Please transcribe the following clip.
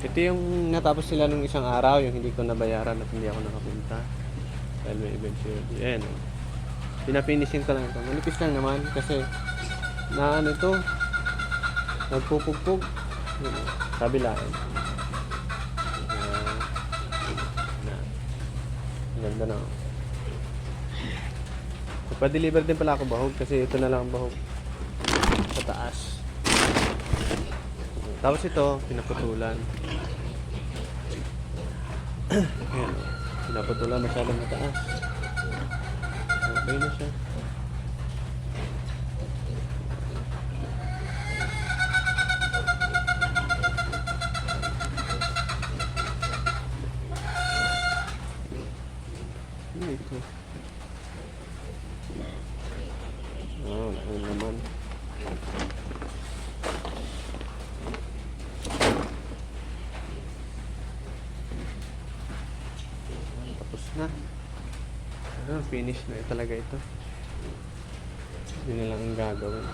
Ito yung natapos sila nung isang araw, yung hindi ko nabayaran at hindi ako nakapunta. Dahil may eventually. Ayan. Oh. Pinapinishin ko lang ito. Manipis lang naman kasi na ano ito, nagpupugpug. Kabilaan. Ganda na. Pa-deliver din pala ako bahog kasi ito na lang ang bahog sa taas. Tapos ito, pinaputulan. Ayan, pinaputulan masyadong mataas. Okay na siya. Ito. Ayun naman. Tapos na. Finish na talaga ito. Yun na lang ang gagawin.